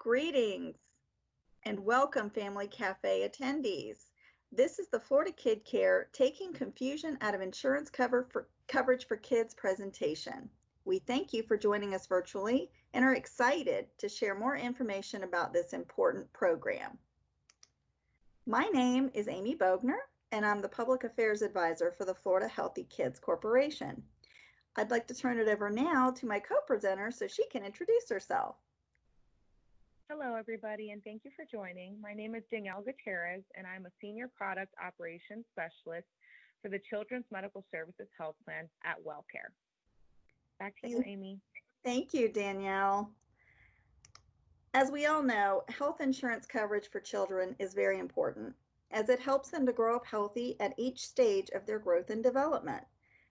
Greetings and welcome, Family Cafe attendees. This is the Florida Kidcare Taking Confusion Out of Insurance Coverage for Kids presentation. We thank you for joining us virtually and are excited to share more information about this important program. My name is Amy Bogner, and I'm the Public Affairs Advisor for the Florida Healthy Kids Corporation. I'd like to turn it over now to my co-presenter so she can introduce herself. Hello, everybody, and thank you for joining. My name is Danielle Gutierrez, and I'm a Senior Product Operations Specialist for the Children's Medical Services Health Plan at WellCare. Back to you, Amy. Thank you, Danielle. As we all know, health insurance coverage for children is very important, as it helps them to grow up healthy at each stage of their growth and development.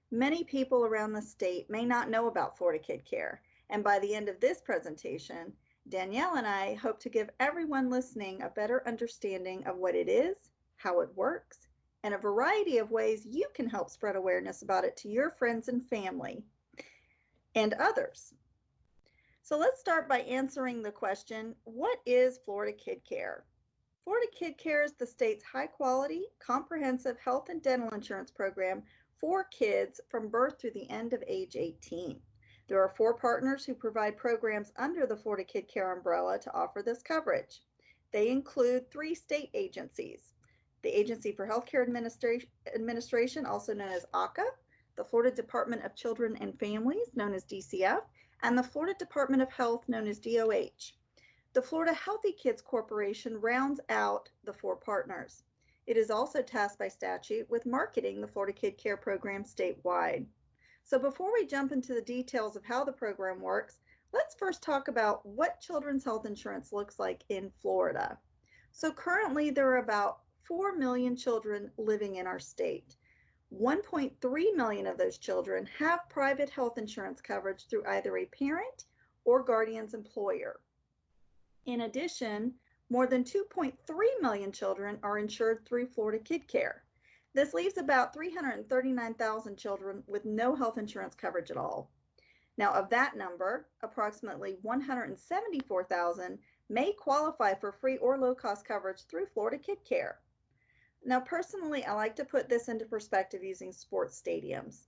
Many people around the state may not know about Florida Kidcare, and by the end of this presentation, Danielle and I hope to give everyone listening a better understanding of what it is, how it works, and a variety of ways you can help spread awareness about it to your friends and family and others. So let's start by answering the question, what is Florida Kidcare? Florida Kidcare is the state's high-quality, comprehensive health and dental insurance program for kids from birth through the end of age 18. There are 4 partners who provide programs under the Florida Kidcare umbrella to offer this coverage. They include 3 state agencies: the Agency for Healthcare Administration, also known as AHCA, the Florida Department of Children and Families, known as DCF, and the Florida Department of Health, known as DOH. The Florida Healthy Kids Corporation rounds out the 4 partners. It is also tasked by statute with marketing the Florida Kidcare program statewide. So before we jump into the details of how the program works, let's first talk about what children's health insurance looks like in Florida. So currently there are about 4 million children living in our state. 1.3 million of those children have private health insurance coverage through either a parent or guardian's employer. In addition, more than 2.3 million children are insured through Florida Kidcare. This leaves about 339,000 children with no health insurance coverage at all. Now, of that number, approximately 174,000 may qualify for free or low-cost coverage through Florida Kidcare. Now, personally, I like to put this into perspective using sports stadiums.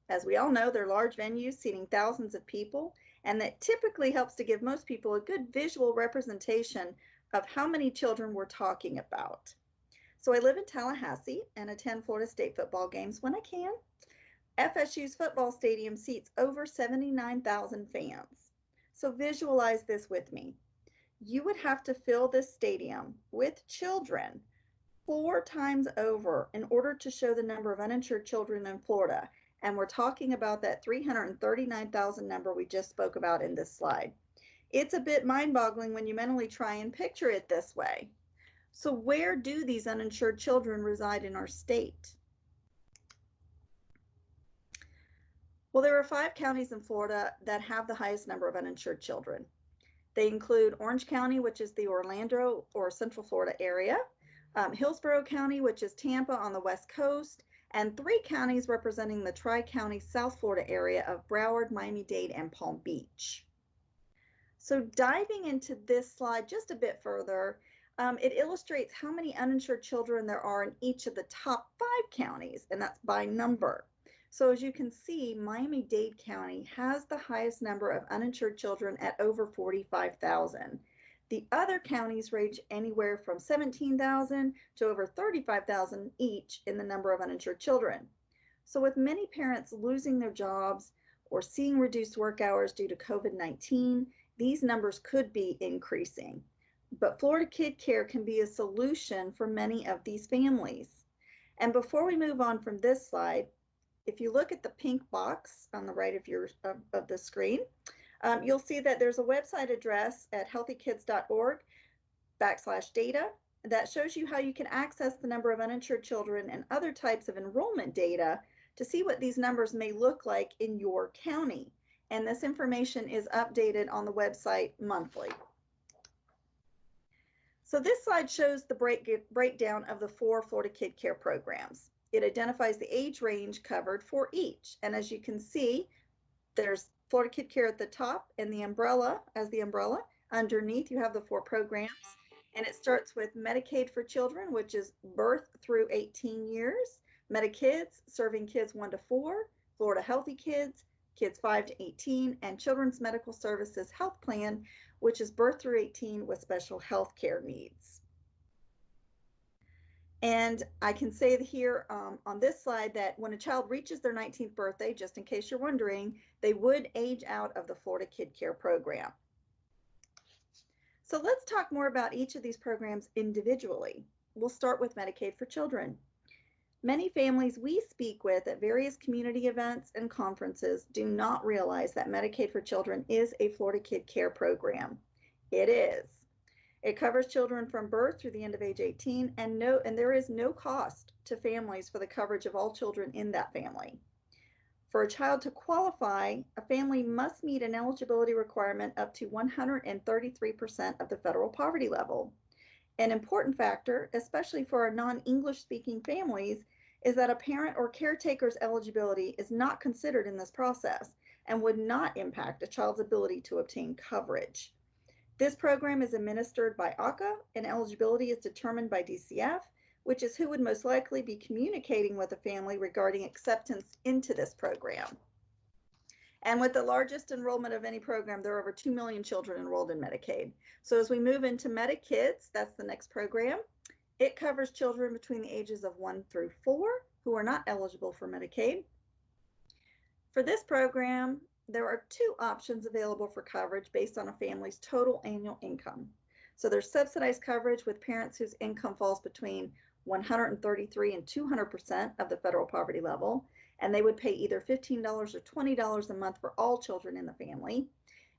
As we all know, they're large venues seating thousands of people, and that typically helps to give most people a good visual representation of how many children we're talking about. So I live in Tallahassee and attend Florida State football games when I can. FSU's football stadium seats over 79,000 fans. So visualize this with me. You would have to fill this stadium with children 4 times over in order to show the number of uninsured children in Florida. And we're talking about that 339,000 number we just spoke about in this slide. It's a bit mind-boggling when you mentally try and picture it this way. So where do these uninsured children reside in our state? Well, there are 5 counties in Florida that have the highest number of uninsured children. They include Orange County, which is the Orlando or Central Florida area, Hillsborough County, which is Tampa on the West Coast, and 3 counties representing the Tri-County South Florida area of Broward, Miami-Dade, and Palm Beach. So diving into this slide just a bit further, it illustrates how many uninsured children there are in each of the top 5 counties, and that's by number. So as you can see, Miami-Dade County has the highest number of uninsured children at over 45,000. The other counties range anywhere from 17,000 to over 35,000 each in the number of uninsured children. So with many parents losing their jobs or seeing reduced work hours due to COVID-19, these numbers could be increasing. But Florida Kidcare can be a solution for many of these families. And before we move on from this slide, if you look at the pink box on the right of the screen, you'll see that there's a website address at healthykids.org/data that shows you how you can access the number of uninsured children and other types of enrollment data to see what these numbers may look like in your county. And this information is updated on the website monthly. So this slide shows the breakdown of the 4 Florida Kidcare programs. It identifies the age range covered for each. And as you can see, there's Florida Kidcare at the top and the umbrella, Underneath, you have the 4 programs, and it starts with Medicaid for children, which is birth through 18 years, Medikids, serving kids 1 to 4, Florida Healthy Kids, kids 5 to 18, and Children's Medical Services Health Plan, which is birth through 18 with special health care needs. And I can say here on this slide that when a child reaches their 19th birthday, just in case you're wondering, they would age out of the Florida Kidcare program. So let's talk more about each of these programs individually. We'll start with Medicaid for children. Many families we speak with at various community events and conferences do not realize that Medicaid for children is a Florida Kidcare program. It is. It covers children from birth through the end of age 18, and there is no cost to families for the coverage of all children in that family. For a child to qualify, a family must meet an eligibility requirement up to 133% of the federal poverty level. An important factor, especially for our non-English speaking families, is that a parent or caretaker's eligibility is not considered in this process and would not impact a child's ability to obtain coverage. This program is administered by ACA, and eligibility is determined by DCF, which is who would most likely be communicating with a family regarding acceptance into this program. And with the largest enrollment of any program, there are over 2 million children enrolled in Medicaid. So as we move into Medikids, that's the next program, it covers children between the ages of 1 through 4 who are not eligible for Medicaid. For this program, there are 2 options available for coverage based on a family's total annual income. So there's subsidized coverage with parents whose income falls between 133 and 200% of the federal poverty level, and they would pay either $15 or $20 a month for all children in the family.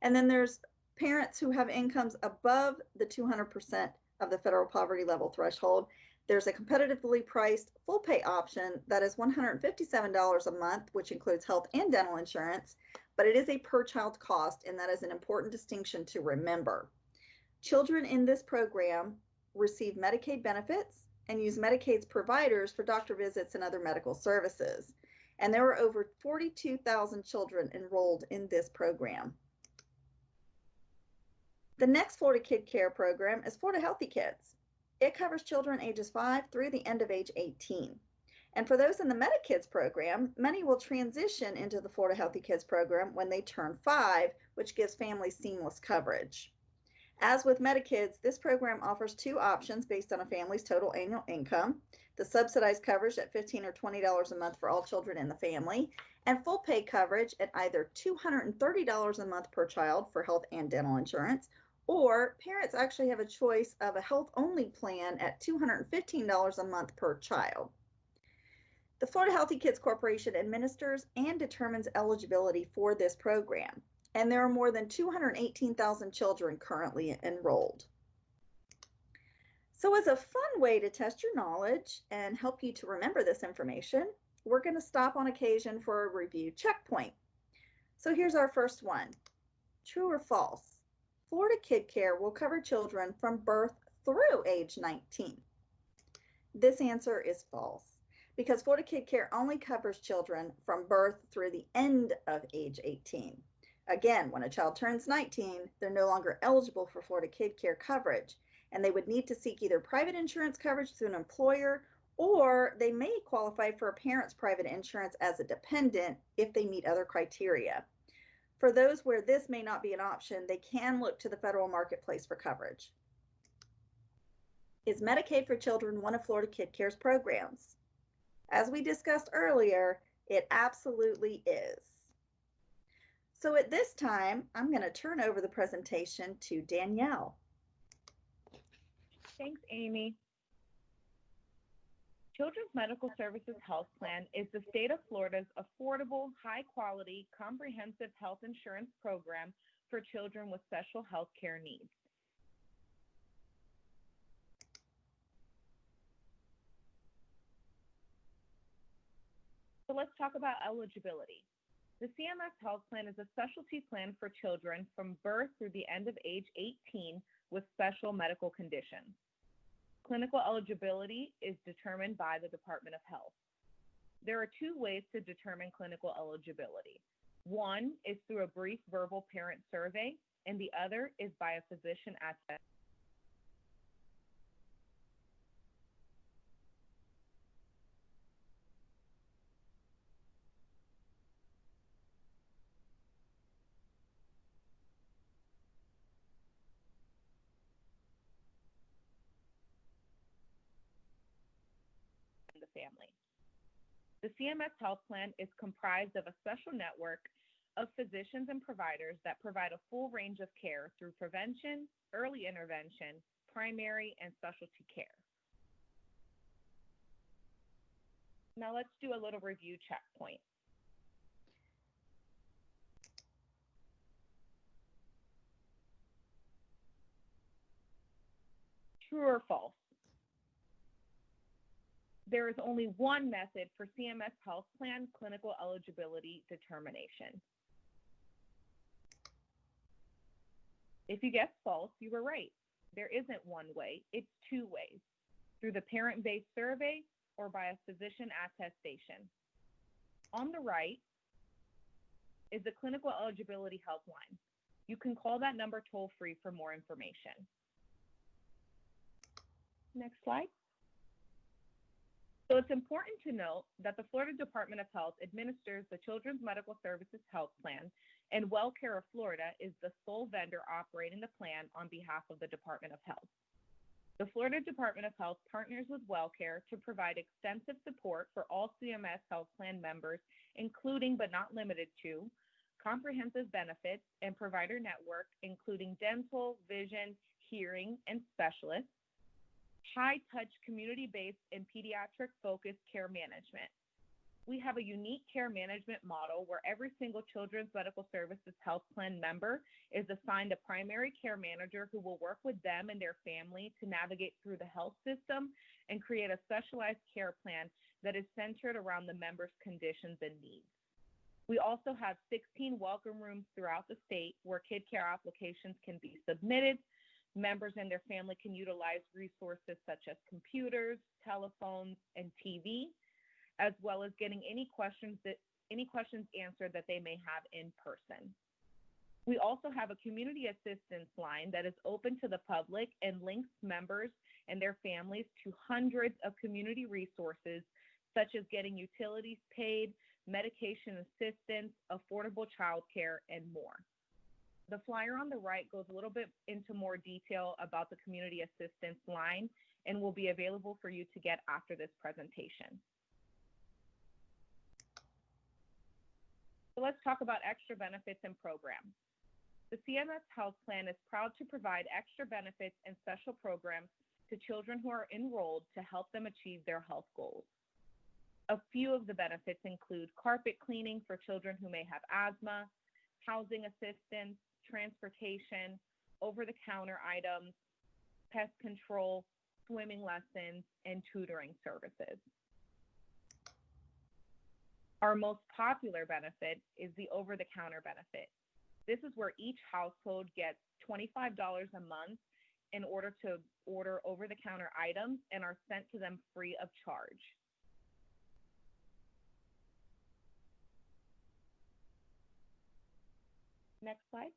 And then there's parents who have incomes above the 200% of the federal poverty level threshold. There's a competitively priced full pay option that is $157 a month, which includes health and dental insurance, but it is a per child cost, and that is an important distinction to remember. Children in this program receive Medicaid benefits and use Medicaid's providers for doctor visits and other medical services. And there are over 42,000 children enrolled in this program. The next Florida Kidcare program is Florida Healthy Kids. It covers children ages 5 through the end of age 18. And for those in the Medikids program, many will transition into the Florida Healthy Kids program when they turn 5, which gives families seamless coverage. As with Medikids, this program offers 2 options based on a family's total annual income: the subsidized coverage at $15 or $20 a month for all children in the family, and full pay coverage at either $230 a month per child for health and dental insurance, or parents actually have a choice of a health-only plan at $215 a month per child. The Florida Healthy Kids Corporation administers and determines eligibility for this program, and there are more than 218,000 children currently enrolled. So as a fun way to test your knowledge and help you to remember this information, we're going to stop on occasion for a review checkpoint. So here's our first one. True or false? Florida Kidcare will cover children from birth through age 19. This answer is false, because Florida Kidcare only covers children from birth through the end of age 18. Again, when a child turns 19, they're no longer eligible for Florida Kidcare coverage, and they would need to seek either private insurance coverage through an employer, or they may qualify for a parent's private insurance as a dependent if they meet other criteria. For those where this may not be an option, they can look to the federal marketplace for coverage. Is Medicaid for children one of Florida Kidcare's programs? As we discussed earlier, it absolutely is. So at this time, I'm going to turn over the presentation to Danielle. Thanks, Amy. Children's Medical Services Health Plan is the state of Florida's affordable, high-quality, comprehensive health insurance program for children with special health care needs. So let's talk about eligibility. The CMS Health Plan is a specialty plan for children from birth through the end of age 18 with special medical conditions. Clinical eligibility is determined by the Department of Health. There are 2 ways to determine clinical eligibility. One is through a brief verbal parent survey, and the other is by a physician attested. The family. The CMS health plan is comprised of a special network of physicians and providers that provide a full range of care through prevention, early intervention, primary, and specialty care. Now let's do a little review checkpoint. True or false? There is only one method for CMS health plan clinical eligibility determination. If you guessed false, you were right. There isn't one way, it's two ways, through the parent-based survey or by a physician attestation. On the right is the clinical eligibility helpline. You can call that number toll-free for more information. Next slide. So it's important to note that the Florida Department of Health administers the Children's Medical Services Health Plan, and WellCare of Florida is the sole vendor operating the plan on behalf of the Department of Health. The Florida Department of Health partners with WellCare to provide extensive support for all CMS health plan members, including but not limited to comprehensive benefits and provider network, including dental, vision, hearing, and specialists, high-touch, community-based, and pediatric-focused care management. We have a unique care management model where every single Children's Medical Services Health Plan member is assigned a primary care manager who will work with them and their family to navigate through the health system and create a specialized care plan that is centered around the member's conditions and needs. We also have 16 welcome rooms throughout the state where Kidcare applications can be submitted. Members and their family can utilize resources such as computers, telephones, and TV, as well as getting any questions answered that they may have in person. We also have a community assistance line that is open to the public and links members and their families to hundreds of community resources, such as getting utilities paid, medication assistance, affordable childcare, and more. The flyer on the right goes a little bit into more detail about the community assistance line and will be available for you to get after this presentation. So let's talk about extra benefits and programs. The CMS Health Plan is proud to provide extra benefits and special programs to children who are enrolled to help them achieve their health goals. A few of the benefits include carpet cleaning for children who may have asthma, housing assistance, transportation, over-the-counter items, pest control, swimming lessons, and tutoring services. Our most popular benefit is the over-the-counter benefit. This is where each household gets $25 a month in order to order over-the-counter items and are sent to them free of charge. Next slide.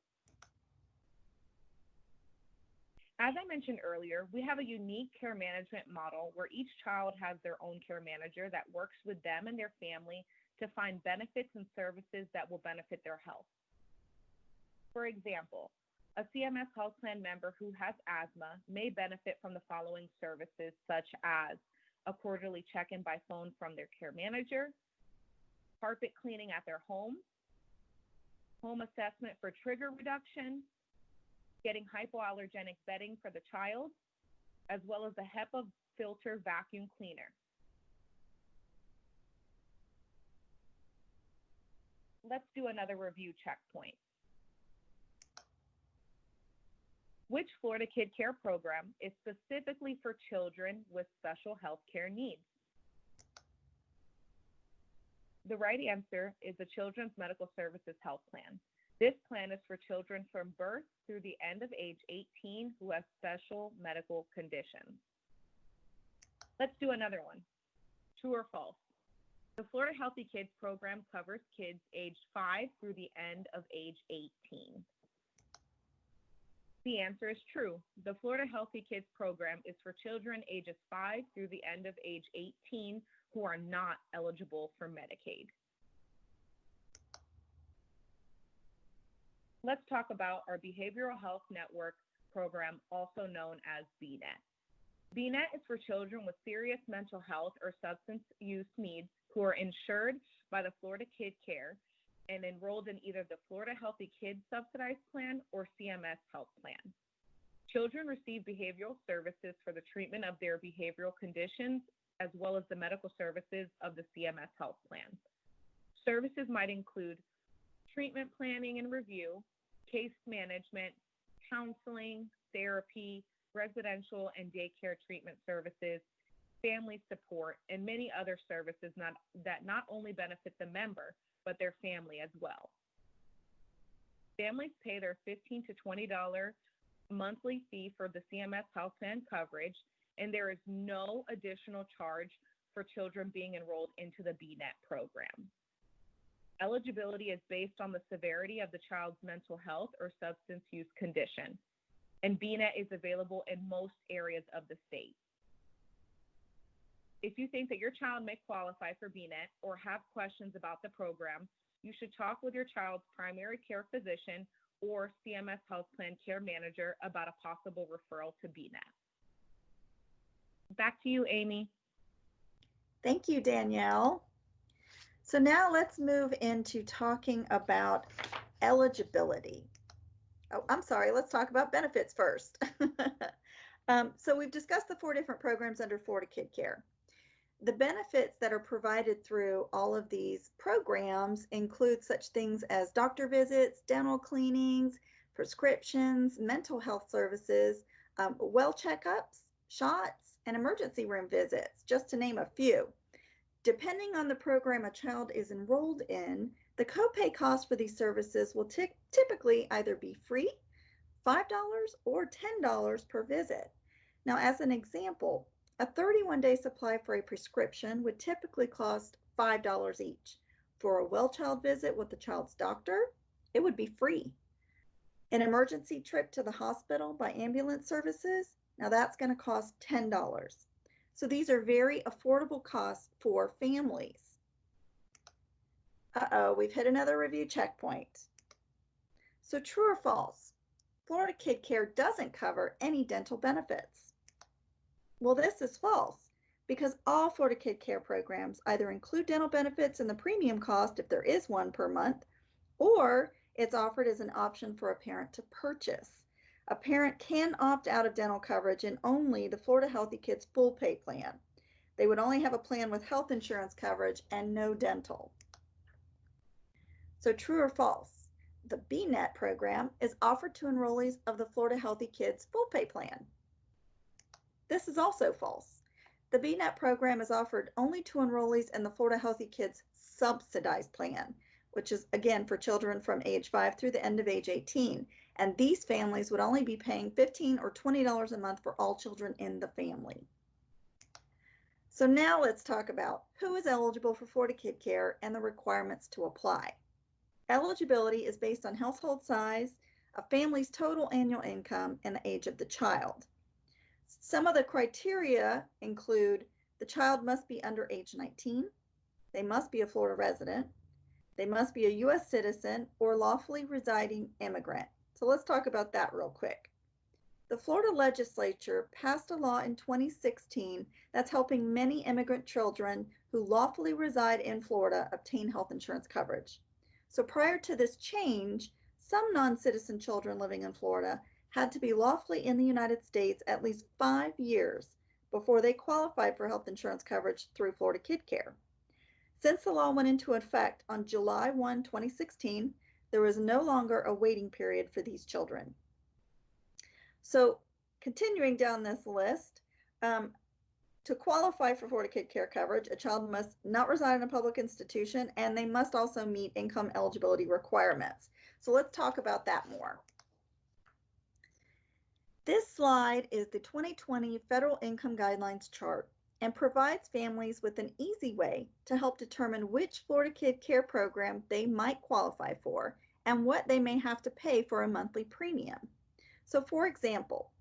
As I mentioned earlier, we have a unique care management model where each child has their own care manager that works with them and their family to find benefits and services that will benefit their health. For example, a CMS health plan member who has asthma may benefit from the following services, such as a quarterly check-in by phone from their care manager, carpet cleaning at their home assessment for trigger reduction, getting hypoallergenic bedding for the child, as well as the HEPA filter vacuum cleaner. Let's do another review checkpoint. Which Florida Kidcare program is specifically for children with special health care needs? The right answer is the Children's Medical Services Health Plan. This plan is for children from birth through the end of age 18 who have special medical conditions. Let's do another one. True or false? The Florida Healthy Kids program covers kids aged 5 through the end of age 18. The answer is true. The Florida Healthy Kids program is for children ages 5 through the end of age 18 who are not eligible for Medicaid. Let's talk about our Behavioral Health Network program, also known as BNET. BNET is for children with serious mental health or substance use needs who are insured by the Florida Kidcare and enrolled in either the Florida Healthy Kids Subsidized Plan or CMS Health Plan. Children receive behavioral services for the treatment of their behavioral conditions, as well as the medical services of the CMS Health Plan. Services might include treatment planning and review, case management, counseling, therapy, residential and daycare treatment services, family support, and many other services that not only benefit the member, but their family as well. Families pay their $15 to $20 monthly fee for the CMS Health Plan coverage, and there is no additional charge for children being enrolled into the BNET program. Eligibility is based on the severity of the child's mental health or substance use condition, and BNET is available in most areas of the state. If you think that your child may qualify for BNET or have questions about the program, you should talk with your child's primary care physician or CMS Health Plan care manager about a possible referral to BNET. Back to you, Amy. Thank you, Danielle. So now let's move into talking about eligibility. Oh, I'm sorry, let's talk about benefits first. So we've discussed the 4 different programs under Florida Kidcare. The benefits that are provided through all of these programs include such things as doctor visits, dental cleanings, prescriptions, mental health services, well checkups, shots, and emergency room visits, just to name a few. Depending on the program a child is enrolled in, the copay cost for these services will typically either be free, $5, or $10 per visit. Now, as an example, a 31-day supply for a prescription would typically cost $5 each. For a well-child visit with the child's doctor, it would be free. An emergency trip to the hospital by ambulance services, now that's going to cost $10. So these are very affordable costs for families. We've hit another review checkpoint. So true or false? Florida Kidcare doesn't cover any dental benefits. Well, this is false because all Florida Kidcare programs either include dental benefits in the premium cost if there is one per month, or it's offered as an option for a parent to purchase. A parent can opt out of dental coverage in only the Florida Healthy Kids full pay plan. They would only have a plan with health insurance coverage and no dental. So true or false? The BNET program is offered to enrollees of the Florida Healthy Kids full pay plan. This is also false. The BNET program is offered only to enrollees in the Florida Healthy Kids subsidized plan, which is again for children from age 5 through the end of age 18. And these families would only be paying $15 or $20 a month for all children in the family. So now let's talk about who is eligible for Florida Kidcare and the requirements to apply. Eligibility is based on household size, a family's total annual income, and the age of the child. Some of the criteria include the child must be under age 19, they must be a Florida resident, they must be a U.S. citizen or lawfully residing immigrant. So let's talk about that real quick. The Florida legislature passed a law in 2016 that's helping many immigrant children who lawfully reside in Florida obtain health insurance coverage. So prior to this change, some non-citizen children living in Florida had to be lawfully in the United States at least 5 years before they qualified for health insurance coverage through Florida Kidcare. Since the law went into effect on July 1, 2016, there was no longer a waiting period for these children. So continuing down this list, to qualify for Florida Kidcare coverage, a child must not reside in a public institution, and they must also meet income eligibility requirements. So let's talk about that more. This slide is the 2020 Federal Income Guidelines chart and provides families with an easy way to help determine which Florida Kidcare program they might qualify for and what they may have to pay for a monthly premium. So for example,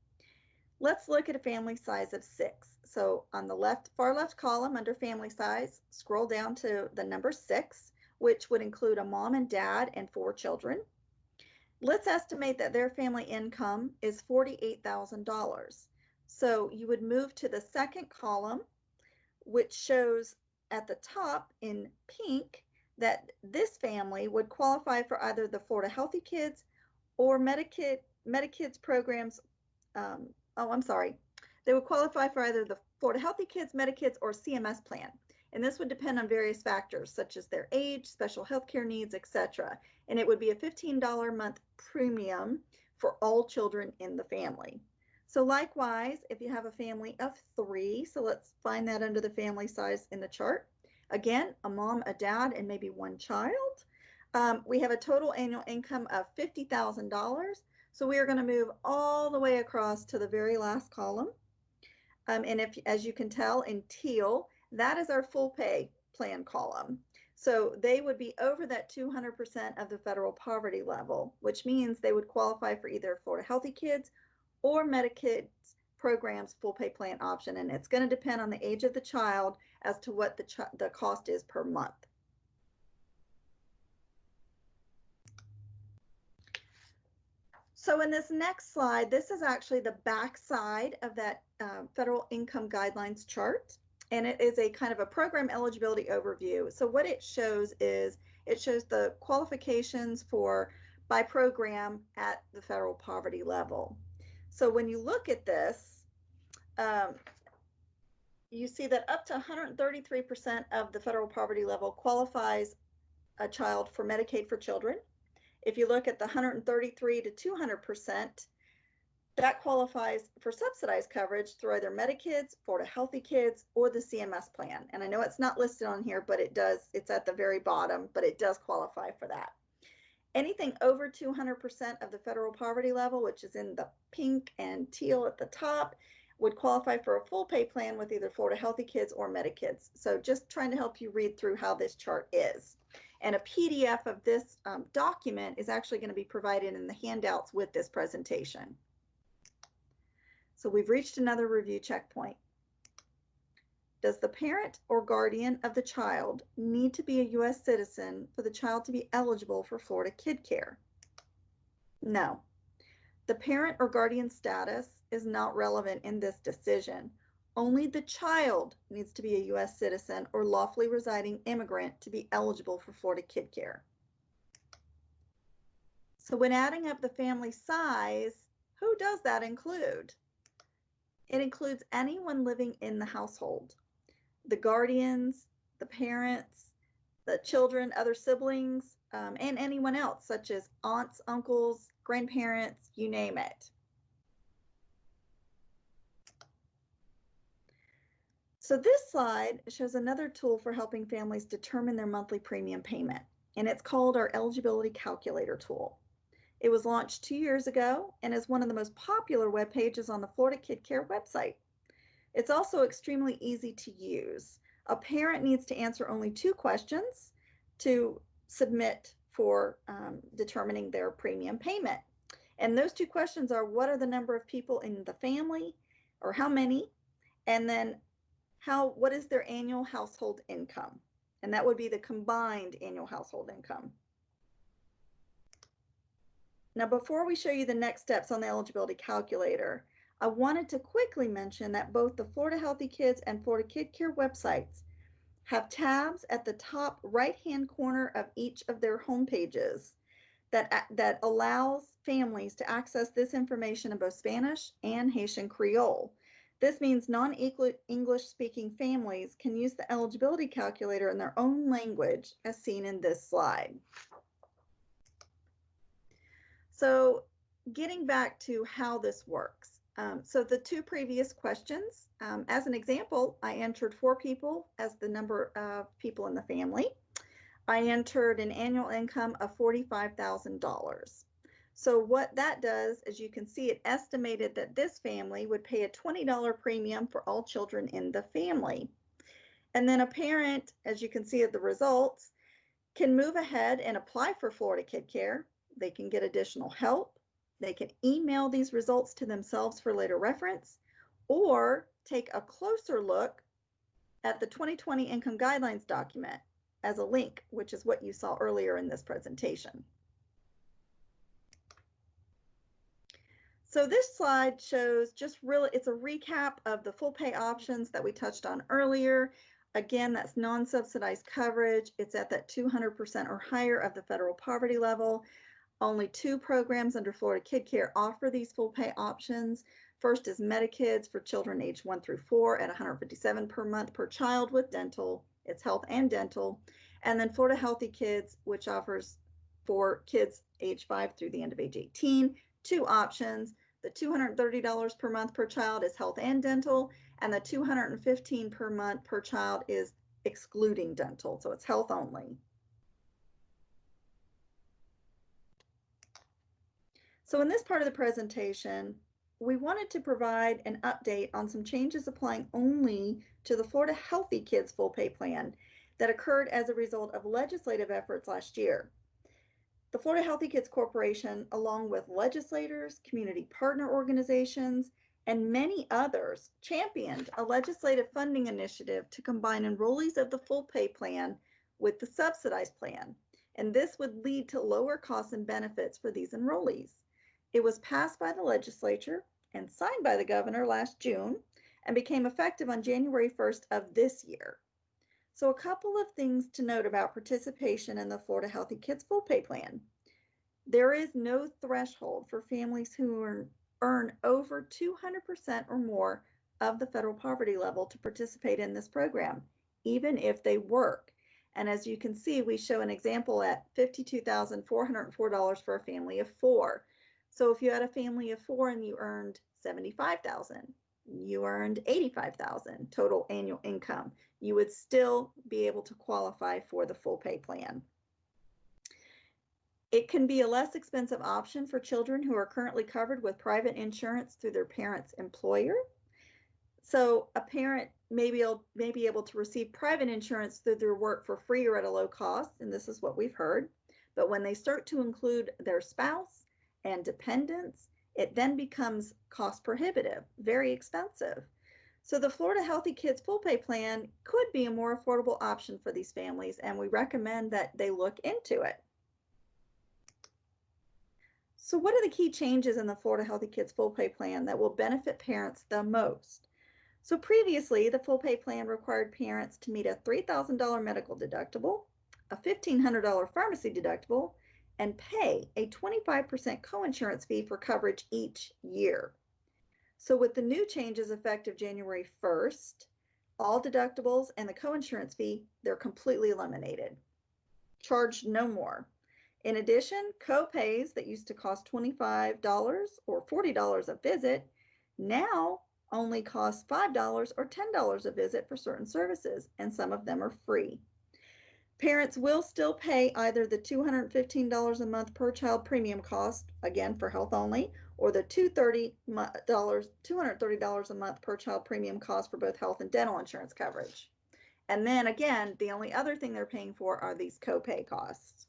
let's look at a family size of 6. So on the far left column under family size, scroll down to the number 6, which would include a mom and dad and 4 children. Let's estimate that their family income is $48,000. So you would move to the second column, which shows at the top in pink that this family would qualify for either the Florida Healthy Kids or Medicaid's programs. They would qualify for either the Florida Healthy Kids, Medicaid's, or CMS plan. And this would depend on various factors such as their age, special health care needs, etc. And it would be a $15 a month premium for all children in the family. So likewise, if you have a family of 3, so let's find that under the family size in the chart. Again, a mom, a dad, and maybe 1 child. We have a total annual income of $50,000. So we are going to move all the way across to the very last column. And as you can tell in teal, that is our full pay plan column. So they would be over that 200% of the federal poverty level, which means they would qualify for either Florida Healthy Kids or Medicaid's program's full pay plan option. And it's going to depend on the age of the child as to what the cost is per month. So in this next slide, this is actually the back side of that federal income guidelines chart. And it is a kind of a program eligibility overview. So what it shows is it shows the qualifications by program at the federal poverty level. So when you look at this, you see that up to 133% of the federal poverty level qualifies a child for Medicaid for children. If you look at the 133 to 200%, that qualifies for subsidized coverage through either Medicaid's, Florida Healthy Kids, or the CMS plan. And I know it's not listed on here, but it's at the very bottom, but it does qualify for that. Anything over 200% of the federal poverty level, which is in the pink and teal at the top, would qualify for a full pay plan with either Florida Healthy Kids or Medikids. So just trying to help you read through how this chart is. And a PDF of this document is actually going to be provided in the handouts with this presentation. So we've reached another review checkpoint. Does the parent or guardian of the child need to be a U.S. citizen for the child to be eligible for Florida Kidcare? No. The parent or guardian status is not relevant in this decision. Only the child needs to be a U.S. citizen or lawfully residing immigrant to be eligible for Florida Kidcare. So when adding up the family size, who does that include? It includes anyone living in the household. The guardians, the parents, the children, other siblings, and anyone else, such as aunts, uncles, grandparents, you name it. So this slide shows another tool for helping families determine their monthly premium payment, and it's called our Eligibility Calculator tool. It was launched 2 years ago and is one of the most popular web pages on the Florida Kidcare website. It's also extremely easy to use. A parent needs to answer only 2 questions to submit for determining their premium payment. And those 2 questions are, what are the number of people in the family, or how many? And then what is their annual household income? And that would be the combined annual household income. Now, before we show you the next steps on the eligibility calculator, I wanted to quickly mention that both the Florida Healthy Kids and Florida Kidcare websites have tabs at the top right-hand corner of each of their home pages that allows families to access this information in both Spanish and Haitian Creole. This means non-English speaking families can use the eligibility calculator in their own language, as seen in this slide. So getting back to how this works. So the 2 previous questions, as an example, I entered 4 people as the number of people in the family. I entered an annual income of $45,000. So what that does, as you can see, it estimated that this family would pay a $20 premium for all children in the family. And then a parent, as you can see at the results, can move ahead and apply for Florida Kidcare. They can get additional help, They can email these results to themselves for later reference, or take a closer look at the 2020 Income Guidelines document as a link, which is what you saw earlier in this presentation. So this slide shows it's a recap of the full pay options that we touched on earlier. Again, that's non-subsidized coverage. It's at that 200% or higher of the federal poverty level. Only 2 programs under Florida Kidcare offer these full pay options. First is Medicaid for children aged 1 through 4 at $157 per month per child with dental. It's health and dental. And then Florida Healthy Kids, which offers for kids age 5 through the end of age 18, 2 options. The $230 per month per child is health and dental, and the $215 per month per child is excluding dental, so it's health only. So in this part of the presentation, we wanted to provide an update on some changes applying only to the Florida Healthy Kids Full Pay Plan that occurred as a result of legislative efforts last year. The Florida Healthy Kids Corporation, along with legislators, community partner organizations, and many others, championed a legislative funding initiative to combine enrollees of the full pay plan with the subsidized plan, and this would lead to lower costs and benefits for these enrollees. It was passed by the legislature and signed by the governor last June and became effective on January 1st of this year. So a couple of things to note about participation in the Florida Healthy Kids Full Pay Plan. There is no threshold for families who earn over 200% or more of the federal poverty level to participate in this program, even if they work. And as you can see, we show an example at $52,404 for a family of 4. So if you had a family of 4 and you earned $75,000, you earned $85,000 total annual income, you would still be able to qualify for the full pay plan. It can be a less expensive option for children who are currently covered with private insurance through their parent's employer. So a parent may be able to receive private insurance through their work for free or at a low cost, and this is what we've heard. But when they start to include their spouse and dependents, it then becomes cost prohibitive, very expensive. So the Florida Healthy Kids Full Pay Plan could be a more affordable option for these families, and we recommend that they look into it. So what are the key changes in the Florida Healthy Kids Full Pay Plan that will benefit parents the most? So previously, the full pay plan required parents to meet a $3,000 medical deductible, a $1,500 pharmacy deductible, and pay a 25% coinsurance fee for coverage each year. So with the new changes effective January 1st, all deductibles and the coinsurance fee, they're completely eliminated. Charged no more. In addition, co-pays that used to cost $25 or $40 a visit now only cost $5 or $10 a visit for certain services, and some of them are free. Parents will still pay either the $215 a month per child premium cost, again for health only, or the $230 a month per child premium cost for both health and dental insurance coverage. And then again, the only other thing they're paying for are these co-pay costs.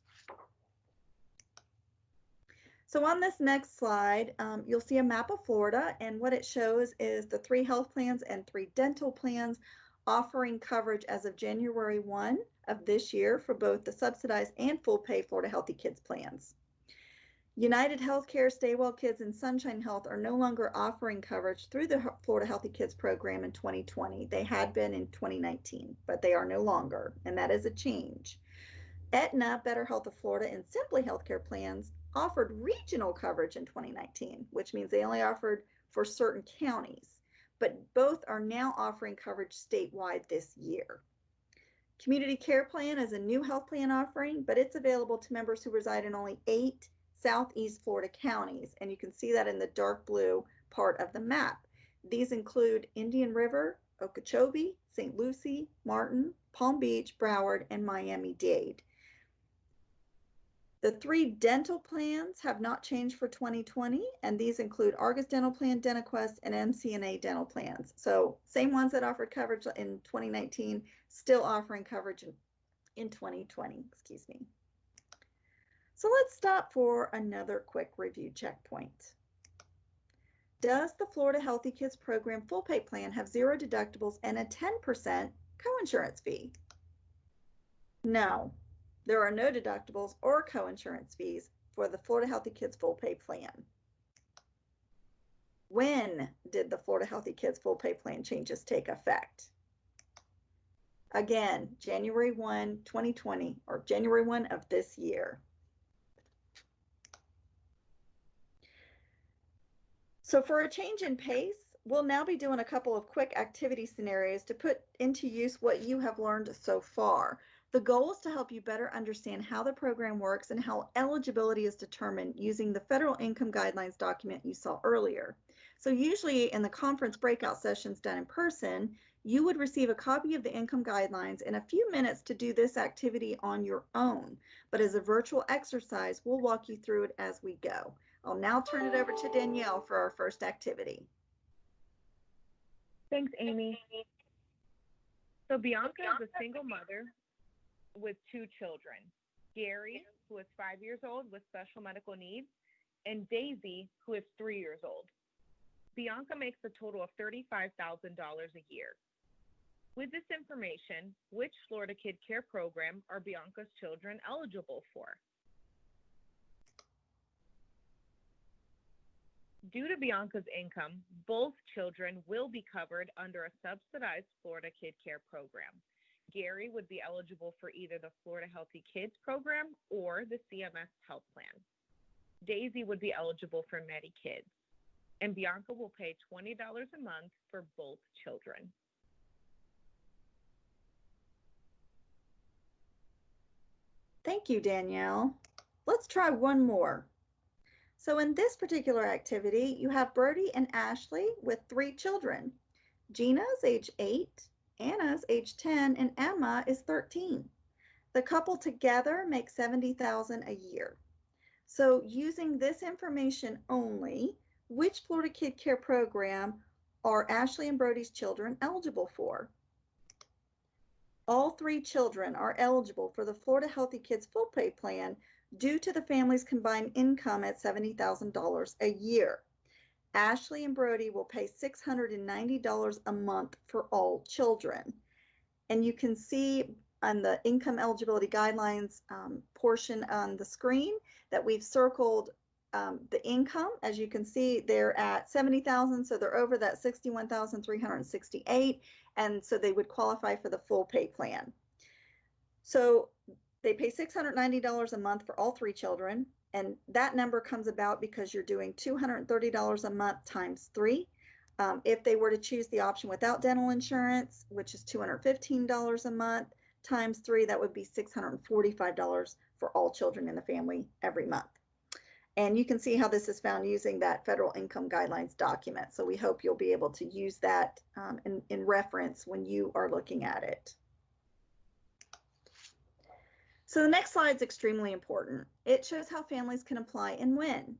So on this next slide, you'll see a map of Florida, and what it shows is the 3 health plans and 3 dental plans offering coverage as of January 1 of this year for both the subsidized and full pay Florida Healthy Kids plans. United Healthcare, Stay Well Kids, and Sunshine Health are no longer offering coverage through the Florida Healthy Kids program in 2020. They had been in 2019, but they are no longer, and that is a change. Aetna, Better Health of Florida, and Simply Healthcare plans offered regional coverage in 2019, which means they only offered for certain counties, but both are now offering coverage statewide this year. Community Care Plan is a new health plan offering, but it's available to members who reside in only 8 Southeast Florida counties, and you can see that in the dark blue part of the map. These include Indian River, Okeechobee, St. Lucie, Martin, Palm Beach, Broward, and Miami-Dade. The 3 dental plans have not changed for 2020, and these include Argus Dental Plan, DentaQuest, and MCNA Dental Plans. So same ones that offered coverage in 2019, still offering coverage in 2020, excuse me. So let's stop for another quick review checkpoint. Does the Florida Healthy Kids Program full pay plan have 0 deductibles and a 10% coinsurance fee? No, there are no deductibles or coinsurance fees for the Florida Healthy Kids full pay plan. When did the Florida Healthy Kids full pay plan changes take effect? Again, January 1, 2020, or January 1 of this year. So for a change in pace, we'll now be doing a couple of quick activity scenarios to put into use what you have learned so far. The goal is to help you better understand how the program works and how eligibility is determined using the federal income guidelines document you saw earlier. So usually in the conference breakout sessions done in person, you would receive a copy of the income guidelines in a few minutes to do this activity on your own. But as a virtual exercise, we'll walk you through it as we go. I'll now turn it over to Danielle for our first activity. Thanks, Amy. So Bianca is a single mother with 2 children, Gary, who is 5 years old with special medical needs, and Daisy, who is 3 years old. Bianca makes a total of $35,000 a year. With this information, which Florida Kidcare program are Bianca's children eligible for? Due to Bianca's income, both children will be covered under a subsidized Florida Kidcare program. Gary would be eligible for either the Florida Healthy Kids program or the CMS Health Plan. Daisy would be eligible for Medicaid, and Bianca will pay $20 a month for both children. Thank you, Danielle. Let's try one more. So in this particular activity, you have Brody and Ashley with 3 children. Gina is age 8, Anna is age 10, and Emma is 13. The couple together make $70,000 a year. So using this information only, which Florida Kidcare program are Ashley and Brody's children eligible for? All 3 children are eligible for the Florida Healthy Kids full pay plan due to the family's combined income at $70,000 a year. Ashley and Brody will pay $690 a month for all children. And you can see on the income eligibility guidelines portion on the screen that we've circled the income. As you can see, they're at $70,000, so they're over that $61,368, and so they would qualify for the full pay plan. So they pay $690 a month for all 3 children, and that number comes about because you're doing $230 a month times 3. If they were to choose the option without dental insurance, which is $215 a month times 3, that would be $645 for all children in the family every month. And you can see how this is found using that federal income guidelines document. So we hope you'll be able to use that in reference when you are looking at it. So the next slide is extremely important. It shows how families can apply and when.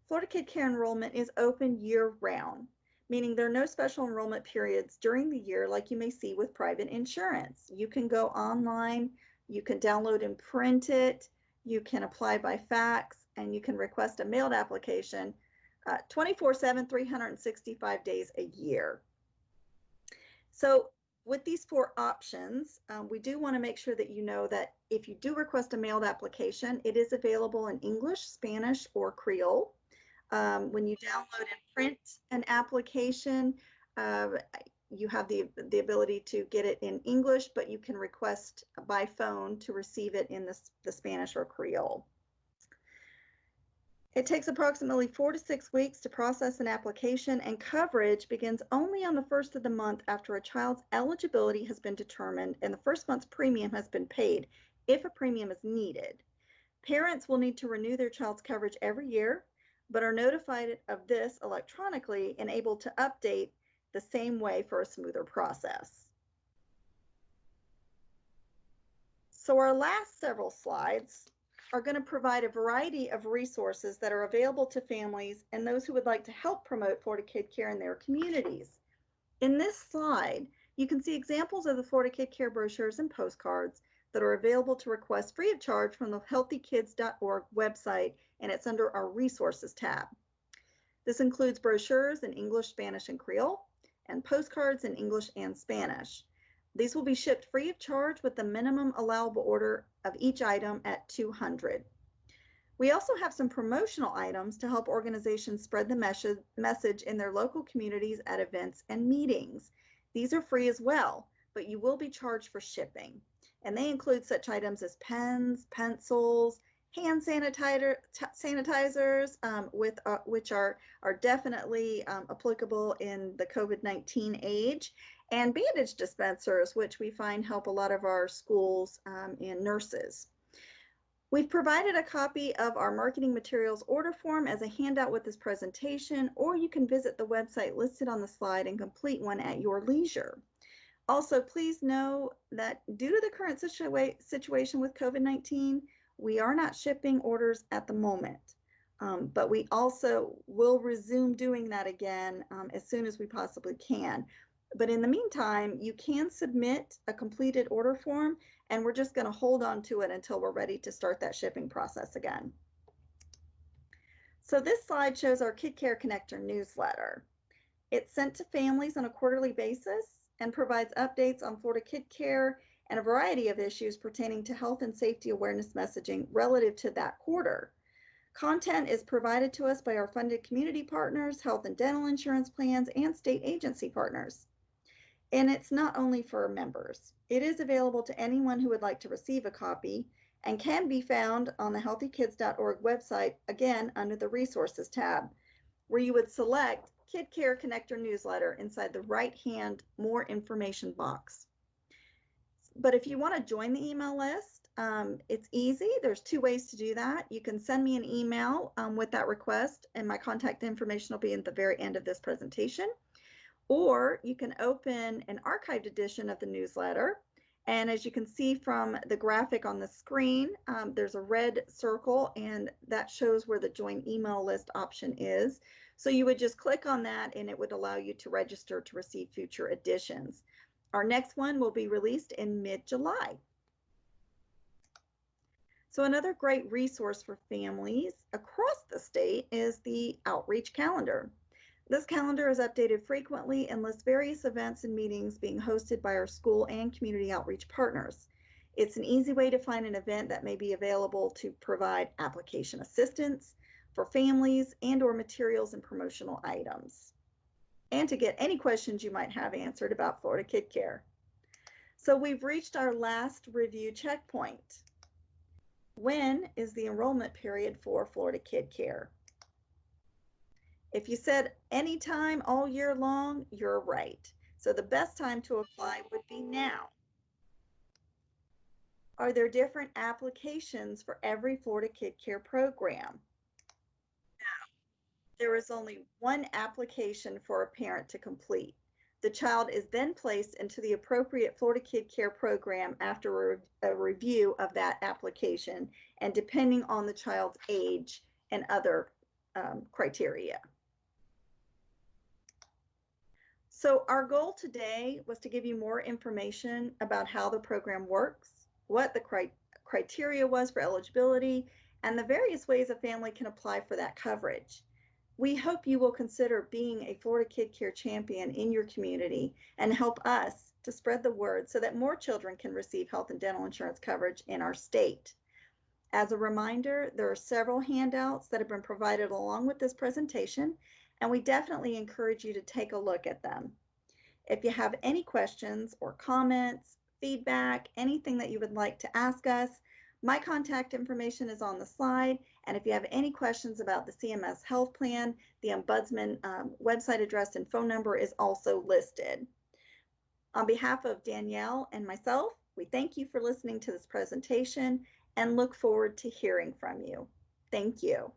Florida Kidcare enrollment is open year-round, meaning there are no special enrollment periods during the year like you may see with private insurance. You can go online, you can download and print it, you can apply by fax, and you can request a mailed application 24/7, 365 days a year. So with these 4 options, we do want to make sure that you know that if you do request a mailed application, it is available in English, Spanish, or Creole. When you download and print an application, you have the ability to get it in English, but you can request by phone to receive it in the Spanish or Creole. It takes approximately 4 to 6 weeks to process an application, and coverage begins only on the 1st of the month after a child's eligibility has been determined and the first month's premium has been paid, if a premium is needed. Parents will need to renew their child's coverage every year, but are notified of this electronically and able to update the same way for a smoother process. So our last several slides are going to provide a variety of resources that are available to families and those who would like to help promote Florida Kidcare in their communities. In this slide, you can see examples of the Florida Kidcare brochures and postcards that are available to request free of charge from the healthykids.org website, and it's under our Resources tab. This includes brochures in English, Spanish, and Creole, and postcards in English and Spanish. These will be shipped free of charge with the minimum allowable order of each item at 200. We also have some promotional items to help organizations spread the message in their local communities at events and meetings. These are free as well, but you will be charged for shipping. And they include such items as pens, pencils, hand sanitizers, which are definitely applicable in the COVID-19 age, and bandage dispensers, which we find help a lot of our schools and nurses. We've provided a copy of our marketing materials order form as a handout with this presentation, or you can visit the website listed on the slide and complete one at your leisure. Also, please know that due to the current situation with COVID-19, we are not shipping orders at the moment, but we also will resume doing that again as soon as we possibly can. But in the meantime, you can submit a completed order form, and we're just going to hold on to it until we're ready to start that shipping process again. So this slide shows our Kidcare Connector newsletter. It's sent to families on a quarterly basis and provides updates on Florida Kidcare and a variety of issues pertaining to health and safety awareness messaging relative to that quarter. Content is provided to us by our funded community partners, health and dental insurance plans, and state agency partners. And it's not only for members. It is available to anyone who would like to receive a copy and can be found on the healthykids.org website, again, under the Resources tab, where you would select Kidcare Connector Newsletter inside the right-hand More Information box. But if you want to join the email list, it's easy. There's two ways to do that. You can send me an email with that request, and my contact information will be at the very end of this presentation. Or you can open an archived edition of the newsletter. And as you can see from the graphic on the screen, there's a red circle, and that shows where the join email list option is. So you would just click on that, and it would allow you to register to receive future editions. Our next one will be released in mid-July. So another great resource for families across the state is the Outreach Calendar. This calendar is updated frequently and lists various events and meetings being hosted by our school and community outreach partners. It's an easy way to find an event that may be available to provide application assistance for families and/or materials and promotional items, and to get any questions you might have answered about Florida Kidcare. So we've reached our last review checkpoint. When is the enrollment period for Florida Kidcare? If you said anytime all year long, you're right. So the best time to apply would be now. Are there different applications for every Florida Kidcare program? No. There is only one application for a parent to complete. The child is then placed into the appropriate Florida Kidcare program after a review of that application, and depending on the child's age and other criteria. So our goal today was to give you more information about how the program works, what the criteria was for eligibility, and the various ways a family can apply for that coverage. We hope you will consider being a Florida Kidcare champion in your community and help us to spread the word so that more children can receive health and dental insurance coverage in our state. As a reminder, there are several handouts that have been provided along with this presentation, and we definitely encourage you to take a look at them. If you have any questions or comments, feedback, anything that you would like to ask us, my contact information is on the slide. And if you have any questions about the CMS health plan, the Ombudsman website address and phone number is also listed. On behalf of Danielle and myself, we thank you for listening to this presentation and look forward to hearing from you. Thank you.